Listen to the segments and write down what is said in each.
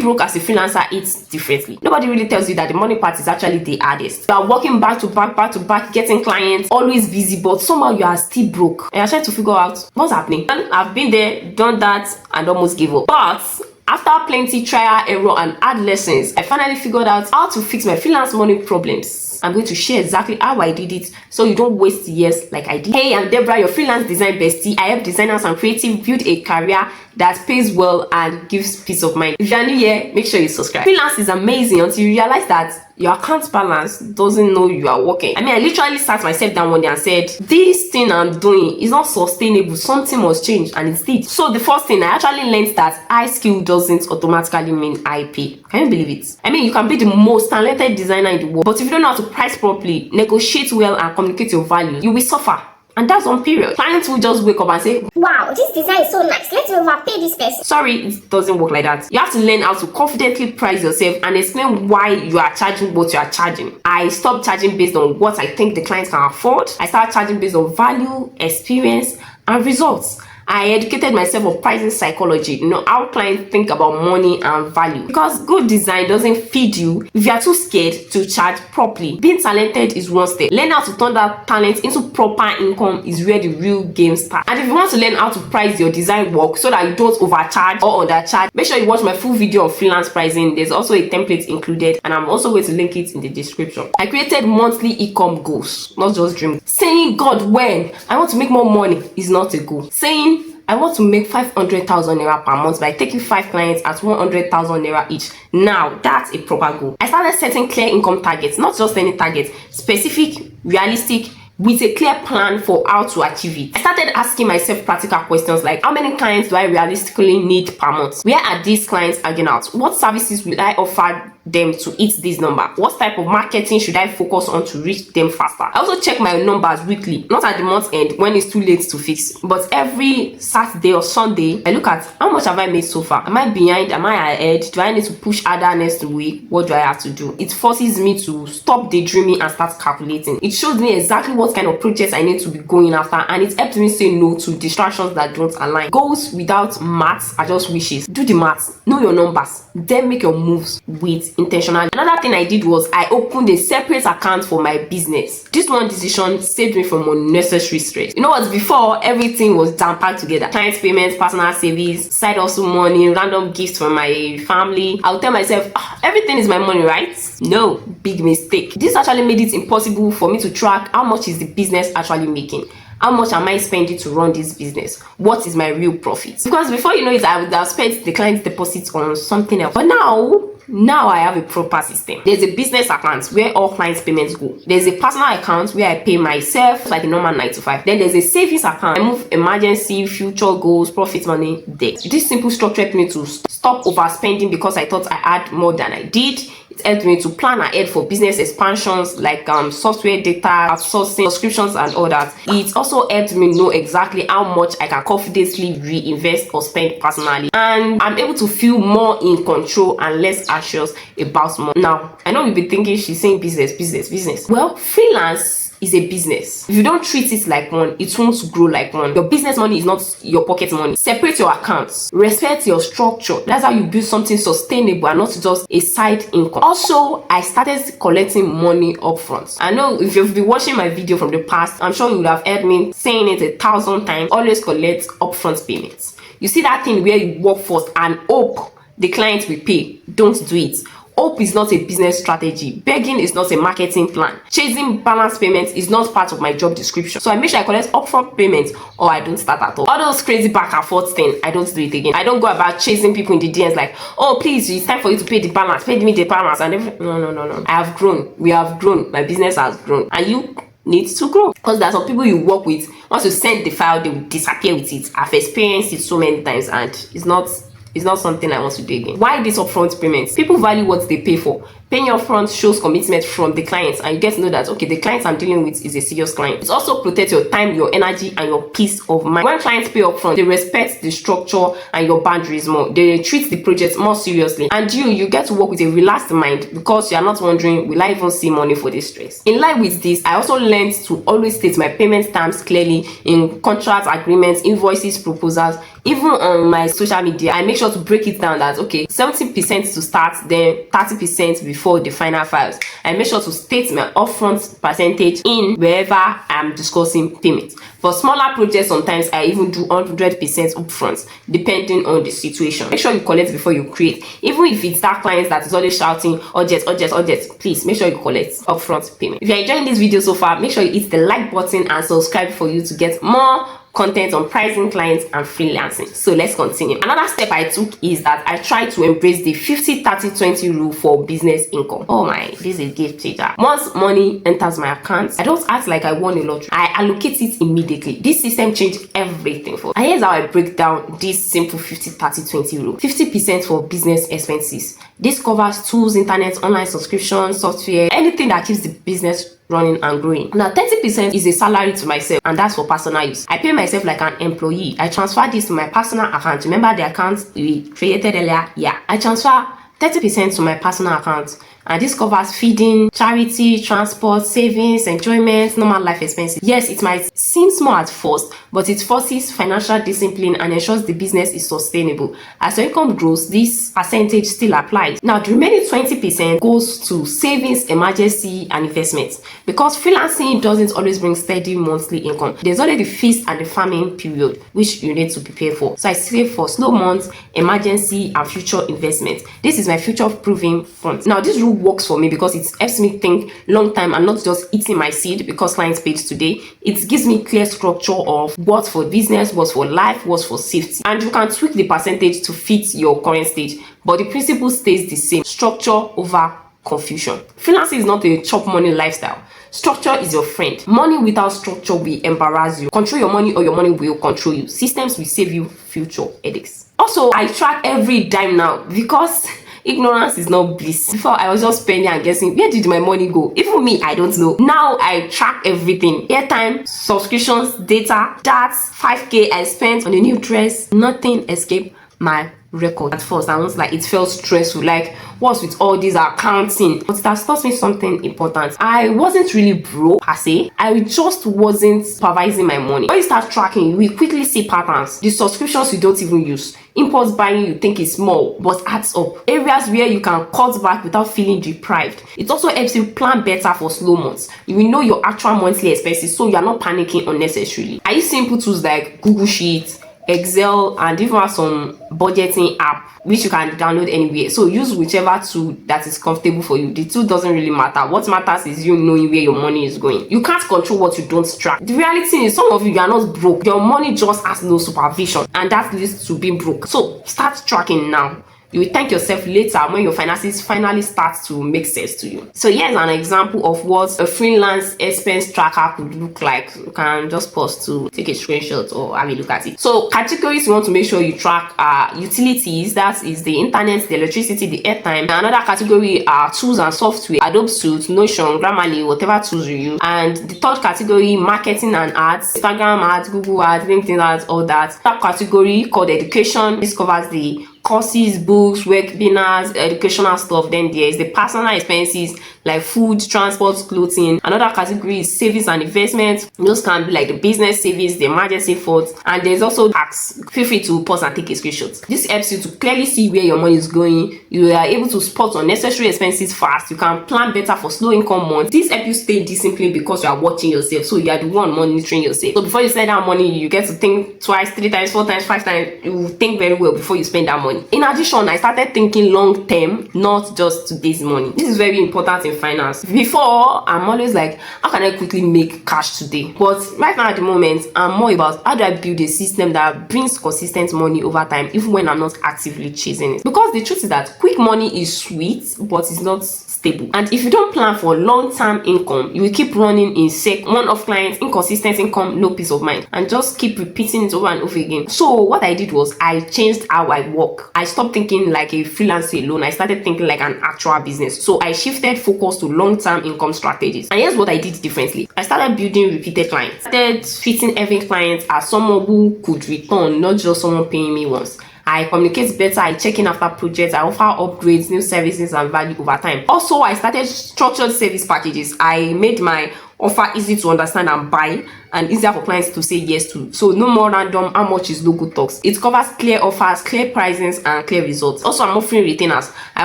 Broke as a freelancer eats differently. Nobody really tells you that the money part is actually the hardest. You are working back to back, getting clients, always busy, but somehow you are still broke. And you're trying to figure out what's happening. And I've been there, done that, and almost gave up. But after plenty trial, error, and hard lessons, I finally figured out how to fix my freelance money problems. I'm going to share exactly how I did it so you don't waste years like I did. Hey, I'm Deborah, your freelance design bestie. I help designers and creatives build a career that pays well and gives peace of mind. If you're new here, make sure you subscribe. Freelance is amazing until you realize that your account balance doesn't know you are working. I literally sat myself down one day and said, this thing I'm doing is not sustainable. Something must change, and it did. So the first thing I actually learned that high skill doesn't automatically mean high pay. Can you believe it? You can be the most talented designer in the world, but if you don't know how to price properly, negotiate well, and communicate your value, you will suffer. And that's on period. Clients will just wake up and say, wow, this design is so nice, let's overpay this person. Sorry, it doesn't work like that. You have to learn how to confidently price yourself and explain why you are charging what you are charging. I stopped charging based on what I think the client can afford. I started charging based on value, experience, and results. I educated myself on pricing psychology, how clients think about money and value. Because good design doesn't feed you if you are too scared to charge properly. Being talented is one step. Learn how to turn that talent into proper income is where the real game starts. And if you want to learn how to price your design work so that you don't overcharge or undercharge, make sure you watch my full video on freelance pricing. There's also a template included, and I'm also going to link it in the description. I created monthly income goals, not just dreams. Saying, God, when I want to make more money is not a goal. Saying, I want to make 500,000 naira per month by taking 5 clients at 100,000 naira each. Now, that's a proper goal. I started setting clear income targets, not just any target, specific, realistic, with a clear plan for how to achieve it. I started asking myself practical questions like, how many clients do I realistically need per month? Where are these clients hanging out? What services will I offer them to hit this number? What type of marketing should I focus on to reach them faster? I also check my numbers weekly, not at the month end when it's too late to fix, but every Saturday or Sunday, I look at how much have I made so far? Am I behind? Am I ahead? Do I need to push harder next week? What do I have to do? It forces me to stop daydreaming and start calculating. It shows me exactly what kind of projects I need to be going after, and it helps me say no to distractions that don't align. Goals without maths are just wishes. Do the maths, know your numbers, then make your moves with intentional. Another thing I did was I opened a separate account for my business. This one decision saved me from unnecessary stress. You know what? Before, everything was jam-packed together. Client payments, personal savings, side hustle money, random gifts from my family. I would tell myself, everything is my money, right? No, big mistake. This actually made it impossible for me to track how much is the business actually making. How much am I spending to run this business? What is my real profit? Because before you know it, I would have spent the client's deposits on something else. But now I have a proper system. There's a business account where all clients' payments go. There's a personal account where I pay myself like a normal 9 to 5. Then there's a savings account. I move emergency, future goals, profit money there. This simple structure helped me to stop overspending because I thought I had more than I did. It helped me to plan ahead for business expansions like software data, outsourcing, subscriptions, and all that. It also helped me know exactly how much I can confidently reinvest or spend personally, and I'm able to feel more in control and less anxious about money. Now, I know you'll be thinking she's saying business. Well, freelance is a business. If you don't treat it like one, it won't grow like one. Your business money is not your pocket money. Separate your accounts. Respect your structure. That's how you build something sustainable and not just a side income. Also, I started collecting money upfront. I know if you've been watching my video from the past, I'm sure you would have heard me saying it 1,000 times. Always collect upfront payments. You see that thing where you work first and hope the client will pay. Don't do it. Hope is not a business strategy. Begging is not a marketing plan. Chasing balance payments is not part of my job description. So I make sure I collect upfront payments or I don't start at all. All those crazy back and forth things, I don't do it again. I don't go about chasing people in the DMs like, oh please, it's time for you to pay the balance. Pay me the balance and everything. No. I have grown. We have grown. My business has grown. And you need to grow. Because there are some people you work with, once you send the file, they will disappear with it. I've experienced it so many times and it's not something I want to do again. Why these upfront payments? People value what they pay for. Paying upfront shows commitment from the clients, and you get to know that, okay, the client I'm dealing with is a serious client. It also protects your time, your energy, and your peace of mind. When clients pay upfront, they respect the structure and your boundaries more. They treat the project more seriously, and you get to work with a relaxed mind because you are not wondering, will I even see money for this stress? In line with this, I also learned to always state my payment terms clearly in contract agreements, invoices, proposals. Even on my social media, I make sure to break it down that, okay, 70% to start, then 30% before the final files. I make sure to state my upfront percentage in wherever I'm discussing payment. For smaller projects, sometimes I even do 100% upfront, depending on the situation. Make sure you collect before you create. Even if it's that client that is always shouting, urgent, please make sure you collect upfront payment. If you're enjoying this video so far, make sure you hit the like button and subscribe for you to get more content on pricing, clients, and freelancing. So let's continue. Another step I took is that I tried to embrace the 50-30-20 rule for business income. Oh my, this is a game changer. Once money enters my account, I don't act like I won a lottery. I allocate it immediately. This system changed everything for me. And here's how I break down this simple 50-30-20 rule. 50% for business expenses. This covers tools, internet, online subscriptions, software, anything that keeps the business running and growing. Now 30% is a salary to myself, and that's for personal use. I pay myself like an employee. I transfer this to my personal account. Remember the account we created earlier? Yeah, I transfer 30% to my personal account, and this covers feeding, charity, transport, savings, enjoyment, normal life expenses. Yes, it might seem small at first, but it forces financial discipline and ensures the business is sustainable. As your income grows, this percentage still applies. Now, the remaining 20% goes to savings, emergency, and investments. Because freelancing doesn't always bring steady monthly income, there's already the feast and the farming period, which you need to prepare for. So I save for slow months, emergency, and future investment. This is my future-proofing fund. Now, this rule works for me because it helps me think long time and not just eating my seed because clients paid today. It gives me clear structure of what's for business, what's for life, what's for safety, and you can tweak the percentage to fit your current stage, but the principle stays the same: structure over confusion. Freelancing is not a chop money lifestyle. Structure is your friend. Money without structure will embarrass you. Control your money or your money will control you. Systems will save you future headaches. Also, I track every dime now because ignorance is not bliss. Before, I was just spending and guessing, where did my money go? Even me, I don't know. Now I track everything: airtime, subscriptions, data, that's 5k I spent on a new dress. Nothing escaped my record. At first, I was like, it felt stressful, like what's with all this accounting? But it has taught me something important. I wasn't really broke per se, I just wasn't supervising my money. When you start tracking, you will quickly see patterns. The subscriptions you don't even use, impulse buying you think is small but adds up, areas where you can cut back without feeling deprived. It also helps you plan better for slow months. You will know your actual monthly expenses, so you are not panicking unnecessarily. I use simple tools like Google Sheets, Excel, and even have some budgeting app which you can download anywhere. So use whichever tool that is comfortable for you. The tool doesn't really matter. What matters is you knowing where your money is going. You can't control what you don't track. The reality is, some of you are not broke. Your money just has no supervision, and that leads to being broke. So start tracking now. You will thank yourself later when your finances finally start to make sense to you. So here's an example of what a freelance expense tracker could look like. You can just pause to take a screenshot or have a look at it. So categories you want to make sure you track are utilities, that is the internet, the electricity, the airtime. Another category are tools and software, Adobe Suite, Notion, Grammarly, whatever tools you use. And the third category, marketing and ads, Instagram ads, Google ads, LinkedIn ads, all that. That category called education. This covers the courses, books, webinars, educational stuff. Then there is the personal expenses like food, transport, clothing. Another category is savings and investments. Those can be like the business savings, the emergency funds, and there's also tax. Feel free to pause and take a screenshot. This helps you to clearly see where your money is going. You are able to spot unnecessary expenses fast. You can plan better for slow income months. This helps you stay disciplined because you are watching yourself, so you are the one monitoring yourself. So before you spend that money, you get to think twice, 3 times, 4 times, 5 times. You think very well before you spend that money. In addition, I started thinking long term, not just today's money. This is very important in in finance. Before, I'm always like, how can I quickly make cash today? But right now at the moment, I'm more about how do I build a system that brings consistent money over time, even when I'm not actively chasing it. Because the truth is that quick money is sweet, but it's not stable. And if you don't plan for long-term income, you will keep running in one-off clients, inconsistent income, no peace of mind, and just keep repeating it over and over again. So what I did was I changed how I work. I stopped thinking like a freelancer alone. I started thinking like an actual business. So I shifted focus to long-term income strategies. And here's what I did differently. I started building repeated clients. I started treating every client as someone who could return, not just someone paying me once. I communicate better, I check in after projects, I offer upgrades, new services and value over time. Also, I started structured service packages. I made my offer easy to understand and buy, and easier for clients to say yes to. So no more random how much is logo talks. It covers clear offers, clear pricing and clear results. Also, I'm offering retainers. I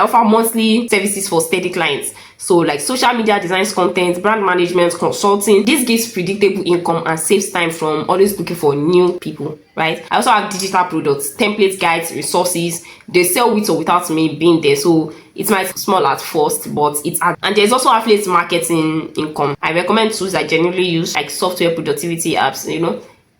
offer monthly services for steady clients. So like social media designs, content, brand management, consulting. This gives predictable income and saves time from always looking for new people, right? I also have digital products, templates, guides, resources. They sell with or without me being there. So it might be small at first, but and there's also affiliate marketing income. I recommend tools I generally use, like software productivity apps,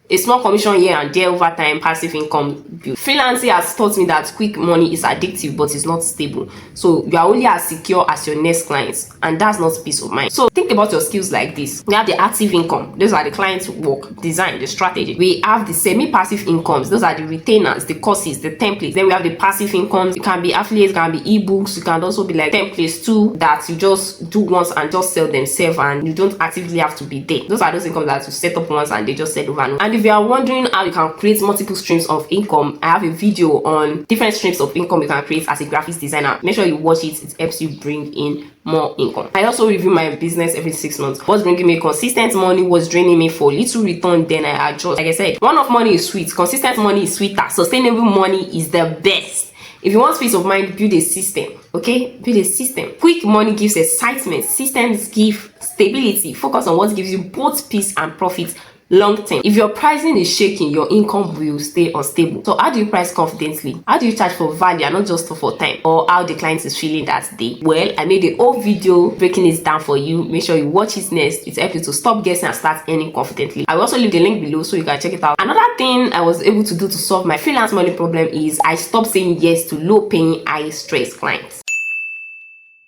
a small commission here and there over time, passive income build. Freelancing has taught me that quick money is addictive, but it's not stable. So you are only as secure as your next clients, and that's not peace of mind. So think about your skills like this. We have the active income. Those are the clients' work, design, the strategy. We have the semi-passive incomes. Those are the retainers, the courses, the templates. Then we have the passive incomes. It can be affiliates, it can be ebooks. It can also be like templates too that you just do once and just sell themselves, and you don't actively have to be there. Those are those incomes that you set up once and they just sell over and over. And if you are wondering how you can create multiple streams of income, I have a video on different streams of income you can create as a graphics designer. Make sure you watch it. It helps you bring in more income. I also review my business every 6 months. What's bringing me consistent money, what's draining me for little return, then I adjust. Like I said, one-off money is sweet, consistent money is sweeter, sustainable money is the best. If you want peace of mind, build a system. Okay, build a system. Quick money gives excitement, systems give stability. Focus on what gives you both peace and profit long term. If your pricing is shaking, your income will stay unstable. So how do you price confidently? How do you charge for value and not just for time, or how the client is feeling that day? Well, I made a whole video breaking this down for you. Make sure you watch it next. It helps you to stop guessing and start earning confidently. I will also leave the link below so you can check it out. Another thing I was able to do to solve my freelance money problem is I stopped saying yes to low paying, high stress clients.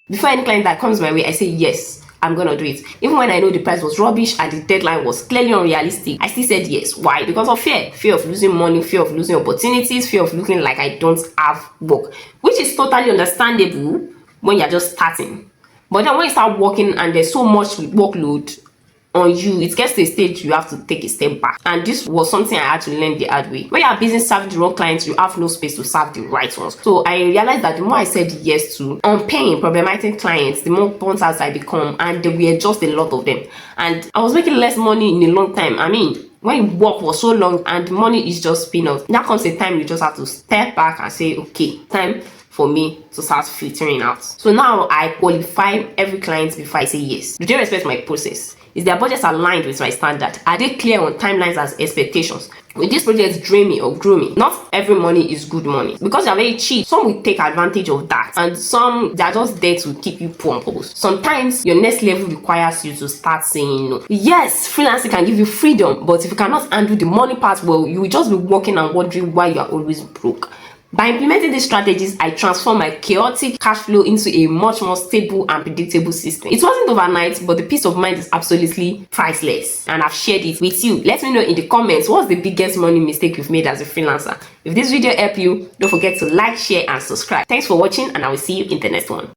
Before any client that comes my way, I say yes, I'm gonna do it. Even when I know the price was rubbish and the deadline was clearly unrealistic, I still said yes. Why? Because of fear. Fear of losing money, fear of losing opportunities, fear of looking like I don't have work, which is totally understandable when you're just starting. But then when you start working and there's so much workload on you, it gets to a stage you have to take a step back. And this was something I had to learn the hard way. When you are busy serving the wrong clients, you have no space to serve the right ones. So I realized that the more I said yes to unpaying, problematic clients, the more burnt out I become, and there were just a lot of them. And I was making less money in a long time. I mean, when you work for so long and money is just peanuts, there comes a time you just have to step back and say, okay, time for me to start filtering out. So now I qualify every client before I say yes. Do they respect my process? Is their budgets aligned with my standard? Are they clear on timelines and expectations? Will these projects drain me or grow me? Not every money is good money. Because they are very cheap, some will take advantage of that, and some, they are just there to keep you poor on purpose. Sometimes your next level requires you to start saying no. Yes, freelancing can give you freedom, but if you cannot handle the money part well, you will just be working and wondering why you are always broke. By implementing these strategies, I transformed my chaotic cash flow into a much more stable and predictable system. It wasn't overnight, but the peace of mind is absolutely priceless, and I've shared it with you. Let me know in the comments what's the biggest money mistake you've made as a freelancer. If this video helped you, don't forget to like, share and subscribe. Thanks for watching, and I will see you in the next one.